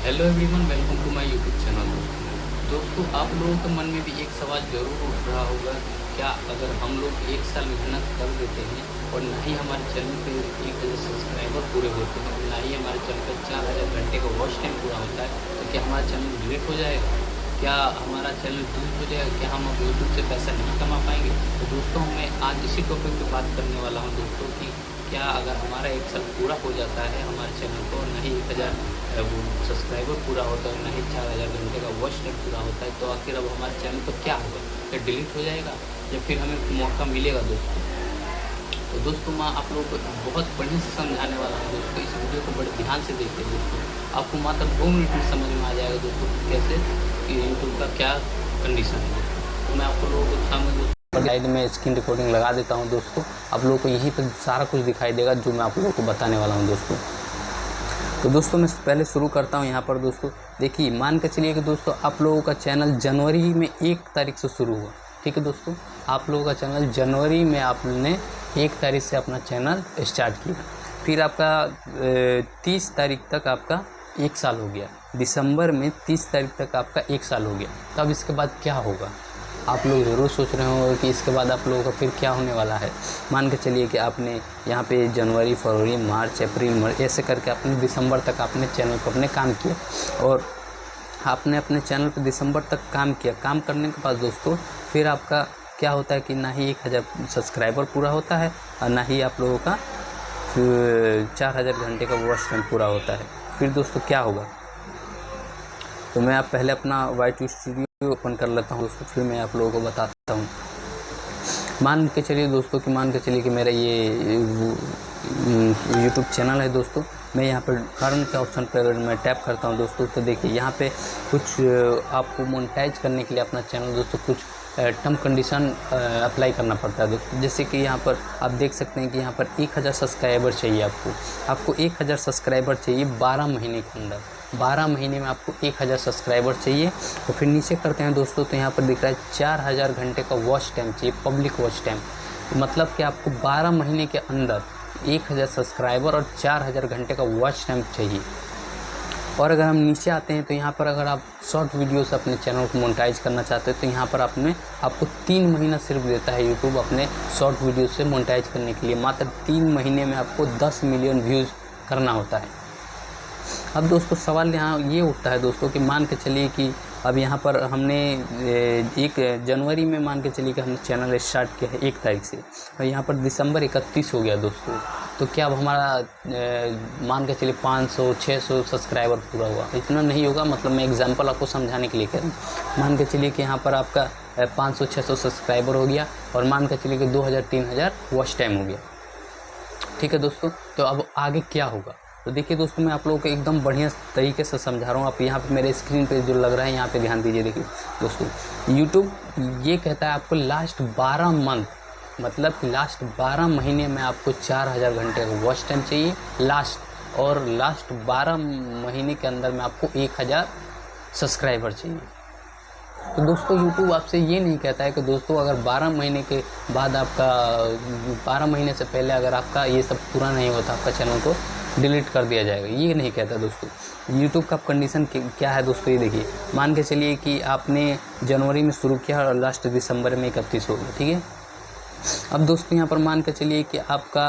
Hello everyone, welcome to my YouTube channel. दोस्तों, आप लोगों के मन में भी एक सवाल ज़रूर उठ रहा होगा कि क्या अगर हम लोग एक साल मेहनत कर देते हैं और ना ही हमारे चैनल पे 1,000 सब्सक्राइबर पूरे होते हैं और ना ही हमारे चैनल पर 4,000 घंटे का वॉच टाइम पूरा होता है, तो क्या हमारा चैनल डिलीट हो जाएगा? क्या हमारा चैनल डिलीट हो जाएगा? क्या हम अब यूट्यूब से पैसा नहीं कमा पाएंगे? तो दोस्तों, मैं आज इसी टॉपिक पे बात करने वाला हूँ दोस्तों कि क्या अगर हमारा एक साल पूरा हो जाता है हमारे चैनल को, ना ही 1,000 वो सब्सक्राइबर पूरा होता है, ना ही 4,000 घंटे का वॉच टाइम पूरा होता है, तो आखिर अब हमारे चैनल पर क्या होगा? क्या डिलीट हो जाएगा या फिर हमें मौका मिलेगा दोस्तों? तो दोस्तों, मैं आप लोगों को बहुत बढ़िया से समझाने वाला हूँ दोस्तों। इस वीडियो को बड़े ध्यान से देखिए दोस्तों। आपको मात्र 2 मिनट में समझ में आ जाएगा दोस्तों कैसे कि यूट्यूब का क्या कंडीशन है दोस्तों। तो मैं आप लोगों को सामने दोस्तों स्लाइड में स्क्रीन रिकॉर्डिंग लगा देता हूँ दोस्तों। आप लोगों को यहीं पर सारा कुछ दिखाई देगा जो मैं आप लोगों को बताने वाला हूँ दोस्तों। तो दोस्तों, मैं पहले शुरू करता हूँ यहाँ पर दोस्तों। देखिए, मान के चलिए कि दोस्तों आप लोगों का चैनल जनवरी में 1 तारीख से शुरू हुआ। ठीक है दोस्तों, आप लोगों का चैनल जनवरी में आपने 1 तारीख से अपना चैनल स्टार्ट किया। फिर आपका 30 तारीख तक आपका 1 साल हो गया। दिसंबर में 30 तारीख तक आपका 1 साल हो गया। तब इसके बाद क्या होगा? आप लोग ज़रूर सोच रहे होंगे कि इसके बाद आप लोगों का फिर क्या होने वाला है। मान के चलिए कि आपने यहाँ पे जनवरी, फरवरी, मार्च, अप्रैल, मई ऐसे करके आपने दिसंबर तक आपने चैनल पर अपने काम किया और आपने अपने चैनल पर दिसंबर तक काम किया। काम करने के बाद दोस्तों फिर आपका क्या होता है कि ना ही 1,000 सब्सक्राइबर पूरा होता है और ना ही आप लोगों का 4,000 घंटे का वॉच टाइम पूरा होता है। फिर दोस्तों क्या होगा? तो मैं आप पहले अपना वाई2 स्टूडियो ओपन कर लेता हूँ दोस्तों, फिर मैं आप लोगों को बताता हूँ। मान के चलिए दोस्तों कि मेरा ये यूट्यूब चैनल है दोस्तों। मैं यहाँ पर अर्न के ऑप्शन पर अगर मैं टैप करता हूँ दोस्तों, तो देखिए यहाँ पे कुछ आपको मोनेटाइज करने के लिए अपना चैनल दोस्तों कुछ टर्म कंडीशन अप्लाई करना पड़ता है दोस्तों। जैसे कि यहाँ पर आप देख सकते हैं कि यहाँ पर 1,000 सब्सक्राइबर चाहिए आपको 1,000 सब्सक्राइबर चाहिए 12 महीने के अंदर। 12 महीने में आपको 1,000 सब्सक्राइबर चाहिए। तो फिर नीचे करते हैं दोस्तों, तो यहाँ पर दिख रहा है 4,000 घंटे का वॉच टाइम चाहिए, पब्लिक वॉच टाइम। मतलब कि आपको 12 महीने के अंदर 1,000 सब्सक्राइबर और 4,000 घंटे का वॉच टाइम चाहिए। और अगर हम नीचे आते हैं तो यहाँ पर अगर आप शॉर्ट वीडियो से अपने चैनल को मोनेटाइज करना चाहते हैं तो यहाँ पर आपको 3 महीना सिर्फ देता है यूट्यूब अपने शॉर्ट वीडियो से मोनेटाइज करने के लिए। मात्र 3 महीने में आपको 10 मिलियन व्यूज़ करना होता है। अब दोस्तों सवाल यहाँ ये उठता है दोस्तों कि मान के चलिए कि अब यहाँ पर हमने 1 जनवरी में मान के चलिए कि हमने चैनल स्टार्ट किया है 1 तारीख से और यहाँ पर दिसंबर 31 हो गया दोस्तों। तो क्या अब हमारा मान के चलिए 500-600 सब्सक्राइबर पूरा हुआ? इतना नहीं होगा, मतलब मैं एग्जांपल आपको समझाने के लिए कह रहा हूँ। मान के चलिए कि यहाँ पर आपका 500-600 सब्सक्राइबर हो गया और मान के चलिए कि 2,000-3,000 वॉच टाइम हो गया। ठीक है दोस्तों, तो अब आगे क्या होगा? तो देखिए दोस्तों, मैं आप लोगों को एकदम बढ़िया तरीके से समझा रहा हूँ। आप यहाँ पे मेरे स्क्रीन पे जो लग रहा है यहाँ पे ध्यान दीजिए। देखिए दोस्तों, यूट्यूब ये कहता है आपको लास्ट 12 मंथ, मतलब लास्ट 12 महीने में आपको 4,000 घंटे का वॉच टाइम चाहिए और लास्ट 12 महीने के अंदर में आपको 1,000 सब्सक्राइबर चाहिए। तो दोस्तों यूट्यूब आपसे ये नहीं कहता है कि दोस्तों अगर 12 महीने के बाद आपका 12 महीने से पहले अगर आपका ये सब पूरा नहीं होता आपका चैनल को डिलीट कर दिया जाएगा, ये नहीं कहता दोस्तों। यूट्यूब का कंडीशन क्या है दोस्तों, ये देखिए। मान के चलिए कि आपने जनवरी में शुरू किया और लास्ट दिसंबर में 31 हो गया। ठीक है, अब दोस्तों यहाँ पर मान के चलिए कि आपका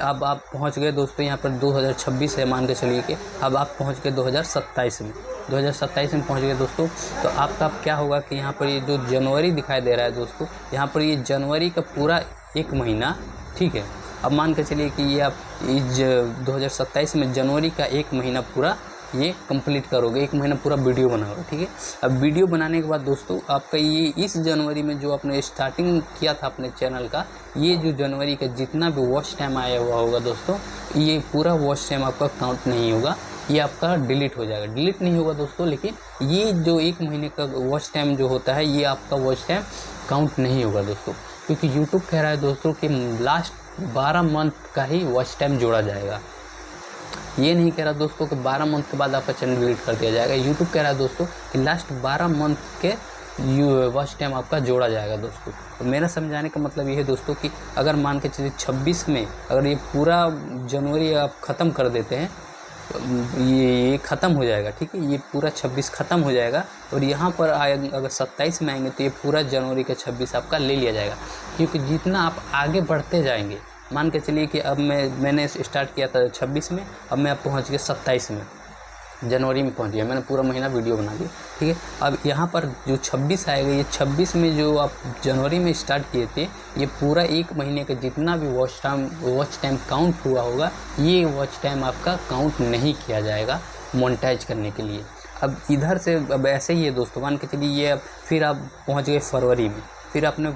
अब आप पहुँच गए दोस्तों, यहाँ पर 2026 है। मान के चलिए कि अब आप पहुँच गए 2027 में। 2027 में पहुँच गए दोस्तों। तो आपका अब क्या होगा कि यहाँ पर ये जो जनवरी दिखाई दे रहा है दोस्तों, यहाँ पर ये जनवरी का पूरा 1 महीना, ठीक है। अब मान के चलिए कि ये आप 2027 में जनवरी का 1 महीना पूरा ये कंप्लीट करोगे, 1 महीना पूरा वीडियो बनाओगे। ठीक है, अब वीडियो बनाने के बाद दोस्तों आपका ये इस जनवरी में जो आपने स्टार्टिंग किया था अपने चैनल का, ये जो जनवरी का जितना भी वॉच टाइम आया हुआ होगा दोस्तों, ये पूरा वॉच टाइम आपका काउंट नहीं होगा, ये आपका डिलीट हो जाएगा। डिलीट नहीं होगा दोस्तों, लेकिन ये जो 1 महीने का वॉच टाइम जो होता है ये आपका वॉच टाइम काउंट नहीं होगा दोस्तों, क्योंकि यूट्यूब कह रहा है दोस्तों कि लास्ट 12 मंथ का ही वॉच टाइम जोड़ा जाएगा। ये नहीं कह रहा दोस्तों कि 12 मंथ के बाद आपका चैनल डिलीट कर दिया जाएगा। यूट्यूब कह रहा है दोस्तों कि लास्ट 12 मंथ के वॉच टाइम आपका जोड़ा जाएगा दोस्तों। तो मेरा समझाने का मतलब ये है दोस्तों कि अगर मान के चलिए 26 में अगर ये पूरा जनवरी आप ख़त्म कर देते हैं, ये ख़त्म हो जाएगा, ठीक है, ये पूरा 26 ख़त्म हो जाएगा और यहाँ पर अगर 27 में आएंगे तो ये पूरा जनवरी का 26 आपका ले लिया जाएगा। क्योंकि जितना आप आगे बढ़ते जाएंगे, मान के चलिए कि अब मैंने स्टार्ट किया था 26 में, अब मैं अब पहुँच गया 27 में, जनवरी में पहुंच गया, मैंने पूरा महीना वीडियो बना दिया, ठीक है। अब यहाँ पर जो 26 आएगा, ये 26 में जो आप जनवरी में स्टार्ट किए थे, ये पूरा एक महीने का जितना भी वॉच टाइम काउंट हुआ होगा, ये वॉच टाइम आपका काउंट नहीं किया जाएगा मोनेटाइज करने के लिए। अब इधर से अब ऐसे ही है दोस्तों, मान के चलिए ये अब फिर आप पहुँच गए फरवरी में, फिर आपने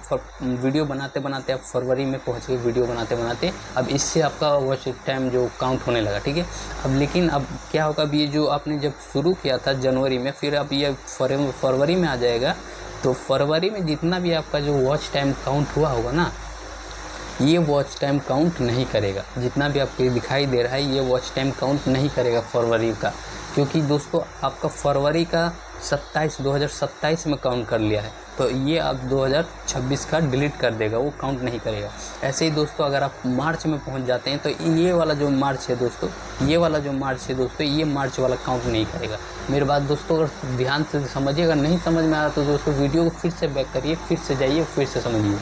वीडियो बनाते बनाते आप फरवरी में पहुँच गए, वीडियो बनाते बनाते अब इससे आपका वॉच टाइम जो काउंट होने लगा, ठीक है। अब लेकिन अब क्या होगा, अब ये जो आपने जब शुरू किया था जनवरी में, फिर अब ये फरवरी में आ जाएगा, तो फरवरी में जितना भी आपका जो वॉच टाइम काउंट हुआ होगा ना, ये वॉच टाइम काउंट नहीं करेगा। जितना भी आपको दिखाई दे रहा है, ये वॉच टाइम काउंट नहीं करेगा फरवरी का, क्योंकि दोस्तों आपका फरवरी का 2027 में काउंट कर लिया है, तो ये आप 2026 का डिलीट कर देगा, वो काउंट नहीं करेगा। ऐसे ही दोस्तों अगर आप मार्च में पहुंच जाते हैं, तो ये वाला जो मार्च है दोस्तों, ये मार्च वाला काउंट नहीं करेगा। मेरी बात दोस्तों अगर ध्यान से समझिएगा, नहीं समझ में आ रहा तो दोस्तों वीडियो को फिर से बैक करिए, फिर से जाइए, फिर से समझिए।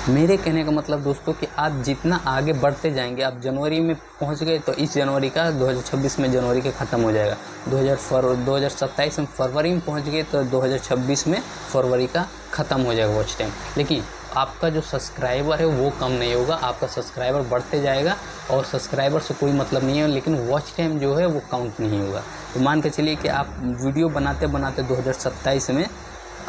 मेरे कहने का मतलब दोस्तों कि आप जितना आगे बढ़ते जाएंगे, आप जनवरी में पहुंच गए तो इस जनवरी का 2026 में जनवरी के ख़त्म हो जाएगा, 2027 में फरवरी में पहुंच गए तो 2026 में फरवरी का ख़त्म हो जाएगा वॉच टाइम। लेकिन आपका जो सब्सक्राइबर है वो कम नहीं होगा, आपका सब्सक्राइबर बढ़ते जाएगा और सब्सक्राइबर से कोई मतलब नहीं है, लेकिन वॉच टाइम जो है वो काउंट नहीं होगा। तो मान के चलिए कि आप वीडियो बनाते बनाते 2027 में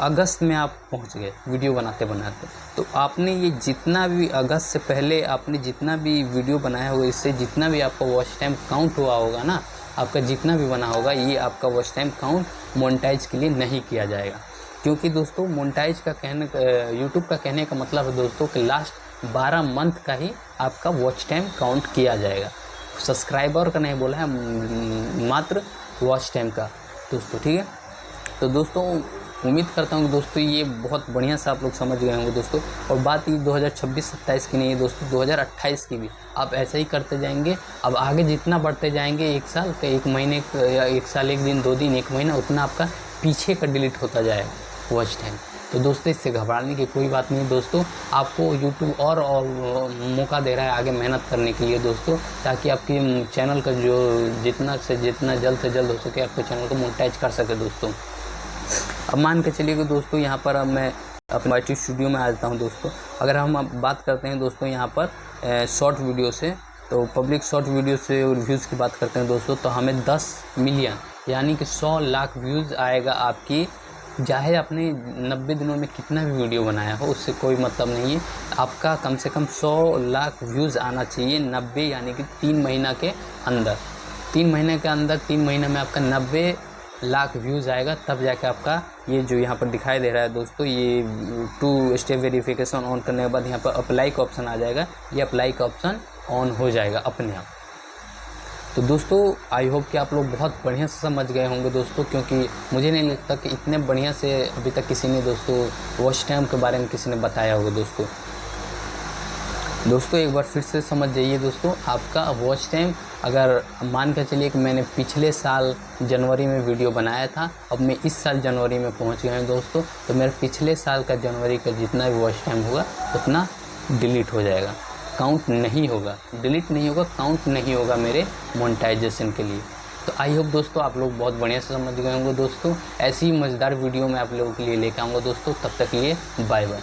अगस्त में आप पहुंच गए वीडियो बनाते बनाते, तो आपने ये जितना भी अगस्त से पहले आपने जितना भी वीडियो बनाया होगा, इससे जितना भी आपका वॉच टाइम काउंट हुआ होगा ना, आपका जितना भी बना होगा, ये आपका वॉच टाइम काउंट मोनेटाइज के लिए नहीं किया जाएगा। क्योंकि दोस्तों मोनेटाइज का यूट्यूब का कहने का मतलब है दोस्तों कि लास्ट 12 मंथ का ही आपका वॉच टाइम काउंट किया जाएगा। सब्सक्राइबर का नहीं बोला है, मात्र वॉच टाइम का दोस्तों, ठीक है। तो दोस्तों उम्मीद करता हूँ कि दोस्तों ये बहुत बढ़िया से आप लोग समझ गए होंगे दोस्तों। और बात ये 2026-27 की नहीं है दोस्तों, 2028 की भी आप ऐसा ही करते जाएंगे। अब आगे जितना बढ़ते जाएंगे, एक साल तो एक महीने या एक साल, एक दिन, 2 दिन, एक महीना, उतना आपका पीछे का डिलीट होता जाएगा वॉच टाइम। तो दोस्तों इससे घबराने की कोई बात नहीं दोस्तों, आपको यूट्यूब और मौका दे रहा है आगे मेहनत करने के लिए दोस्तों, ताकि आपकी चैनल का जो जितना से जितना जल्द से जल्द हो सके आपके चैनल को मोनेटाइज कर सके दोस्तों। अब मान के चलिए कि दोस्तों यहाँ पर अब मैं अपने वाईटी स्टूडियो में आ जाता हूँ दोस्तों। अगर हम अब बात करते हैं दोस्तों यहाँ पर शॉर्ट वीडियो से, तो पब्लिक शॉर्ट वीडियो से रिव्यूज़ की बात करते हैं दोस्तों, तो हमें 10 मिलियन यानी कि 100 लाख व्यूज़ आएगा आपकी, चाहे आपने 90 दिनों में कितना भी वीडियो बनाया हो, उससे कोई मतलब नहीं है। आपका कम से कम 100 लाख व्यूज़ आना चाहिए 90 यानी कि 3 महीना के अंदर। 3 महीने के अंदर, 3 महीने में आपका 90 लाख व्यूज़ आएगा, तब जाके आपका ये जो यहाँ पर दिखाई दे रहा है दोस्तों, ये 2 स्टेप वेरिफिकेशन ऑन करने के बाद यहाँ पर अप्लाई का ऑप्शन आ जाएगा, ये अप्लाई का ऑप्शन ऑन हो जाएगा अपने आप। तो दोस्तों आई होप कि आप लोग बहुत बढ़िया से समझ गए होंगे दोस्तों, क्योंकि मुझे नहीं लगता कि इतने बढ़िया से अभी तक किसी ने दोस्तों वॉच टाइम के बारे में किसी ने बताया होगा दोस्तों। एक बार फिर से समझ जाइए दोस्तों, आपका वॉच टाइम, अगर मान कर चलिए कि मैंने पिछले साल जनवरी में वीडियो बनाया था, अब मैं इस साल जनवरी में पहुंच गया हूँ दोस्तों, तो मेरे पिछले साल का जनवरी का जितना भी वॉच टाइम होगा उतना डिलीट हो जाएगा, काउंट नहीं होगा, डिलीट नहीं होगा, काउंट नहीं होगा मेरे मोनेटाइजेशन के लिए। तो आई होप दोस्तों आप लोग बहुत बढ़िया से समझ गए होंगे दोस्तों। ऐसी ही मज़ेदार वीडियो मैं आप लोगों के लिए लेकर आऊँगा दोस्तों, तब तक के लिए बाय बाय।